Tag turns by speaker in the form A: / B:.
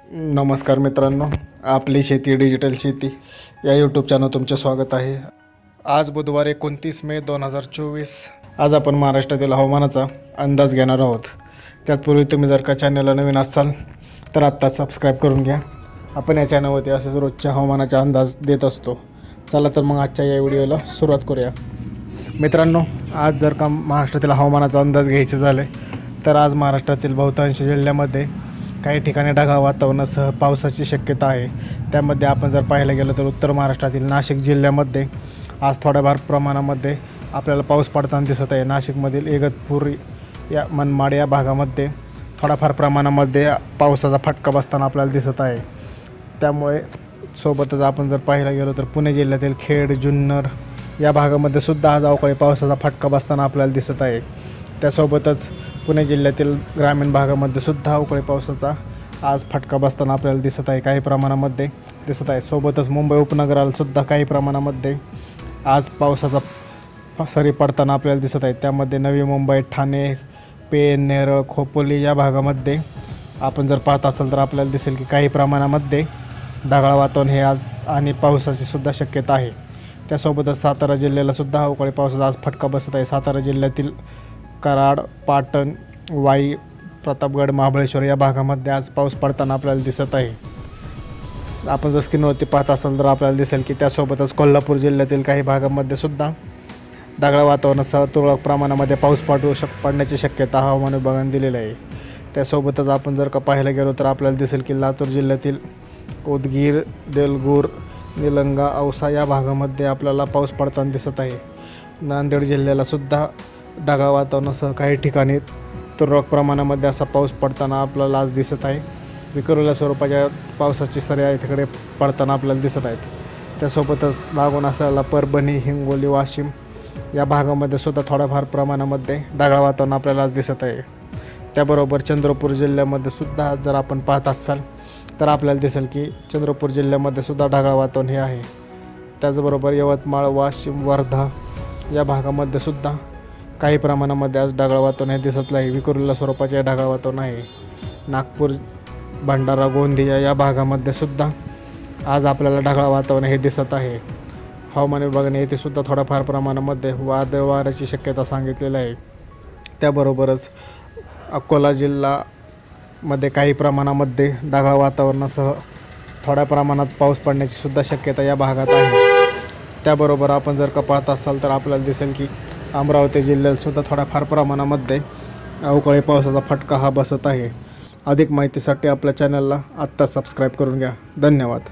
A: नमस्कार मित्रांनो, आपली शेती डिजिटल शेती या यूट्यूब चॅनल तुमचे स्वागत आहे। आज बुधवार 29 मे 2024। आज आपण महाराष्ट्रातील हवामानाचा अंदाज घेणार आहोत। त्यापूर्वी तुम्ही जर का चॅनलला नवीन असाल तर आत्ता सबस्क्राईब करून घ्या। आपण या चॅनलवरती असेच रोजच्या हवामानाचा अंदाज देत असतो। चला तर मग आजच्या या व्हिडिओला सुरुवात करूया। मित्रांनो, आज जर का महाराष्ट्रातील हवामानाचा अंदाज घ्यायचा झाले तर आज महाराष्ट्रातील बहुतांश जिल्ह्यामध्ये काही ठिकाणी ढगाळ वातावरणासह पावसाची शक्यता आहे। त्यामध्ये आपण जर पाहायला गेलो तर उत्तर महाराष्ट्रातील नाशिक जिल्ह्यामध्ये आज थोड्याफार प्रमाणामध्ये आपल्याला पाऊस पडताना दिसत आहे। नाशिकमधील इगतपुरी या मनमाड या भागामध्ये थोड्याफार प्रमाणामध्ये पावसाचा फटका बसताना आपल्याला दिसत आहे। त्यामुळे सोबतच आपण जर पाहायला गेलो तर पुणे जिल्ह्यातील खेड, जुन्नर या भागामध्ये सुद्धा आज अवकाळी पावसाचा फटका बसताना आपल्याला दिसत आहे। त्यासोबतच पुणे जिल्ह्यातील ग्रामीण भागामध्ये सुद्धा अवकाळी पावसाचा आज फटका बसताना आपल्याला दिसत आहे, काही प्रमाणामध्ये दिसत आहे। सोबतच मुंबई उपनगराला सुद्धा काही प्रमाणामध्ये आज पावसाचा सरी पडताना आपल्याला दिसत आहे। त्यामध्ये नवी मुंबई, ठाणे, पेण, नेरळ, खोपोली या भागामध्ये आपण जर पाहत असाल तर आपल्याला दिसेल की काही प्रमाणामध्ये ढगाळ वातावरण हे आज आणि पावसाची सुद्धा शक्यता आहे। त्यासोबतच सातारा जिल्ह्याला सुद्धा अवकाळी पावसाचा आज फटका बसत आहे। सातारा जिल्ह्यातील कराड, पाटण, वाई, प्रतापगड, महाबळेश्वर या भागामध्ये आज पाऊस पडताना आपल्याला दिसत आहे। आपण जर स्क्रीनवरती पाहत असाल तर आपल्याला दिसेल की त्यासोबतच कोल्हापूर जिल्ह्यातील काही भागामध्ये सुद्धा ढगाळ वातावरणासह तुरळक प्रमाणामध्ये पाऊस पडण्याची शक्यता हवामान विभागाने दिलेली आहे। त्यासोबतच आपण जर का पाहायला गेलो तर आपल्याला दिसेल की लातूर जिल्ह्यातील उदगीर, देलगूर, निलंगा, औसा या भागामध्ये आपल्याला पाऊस पडताना दिसत आहे। नांदेड जिल्ह्याला सुद्धा ढगाळ वातावरणासह काही ठिकाणी तुरळक प्रमाणामध्ये असा पाऊस पडताना आपल्याला आज दिसत आहे। विखुरलेल्या स्वरूपाच्या पावसाची सऱ्या तिकडे पडताना आपल्याला दिसत आहेत। त्यासोबतच लागून असलेला परभणी, हिंगोली, वाशिम या भागामध्ये सुद्धा थोड्याफार प्रमाणामध्ये ढगाळ वातावरण आपल्याला आज दिसत आहे। त्याबरोबर चंद्रपूर जिल्ह्यामध्ये सुद्धा जर आपण पाहत असाल तर आपल्याला दिसेल की चंद्रपूर जिल्ह्यामध्ये सुद्धा ढगाळ वातावरण हे आहे। त्याचबरोबर यवतमाळ, वाशिम, वर्धा या भागामध्ये सुद्धा काही प्रमाणामध्ये आज ढगाळ वातावरण हे दिसत आहे। विखुरलेल्या स्वरूपाचे ढगाळ वातावरण आहे। नागपूर, भंडारा, गोंदिया या भागामध्ये सुद्धा आज आपल्याला ढगाळ वातावरण हे दिसत आहे। हवामान विभागाने येथे सुद्धा थोड्याफार प्रमाणामध्ये वादळ वाऱ्याची शक्यता सांगितलेली आहे। त्याबरोबरच अकोला जिल्ह्यामध्ये काही प्रमाणामध्ये ढगाळ वातावरणासह थोड्या प्रमाणात पाऊस पडण्याची सुद्धा शक्यता या भागात आहे। त्याबरोबर आपण जर का पाहत असाल तर आपल्याला दिसेल की अमरावती जिल्ह्यात सुद्धा थोड्याफार प्रमाणामध्ये अवकाळी पावसाचा फटका हा बसत आहे। अधिक माहितीसाठी आपल्या चॅनलला आत्ता सबस्क्राईब करून घ्या। धन्यवाद।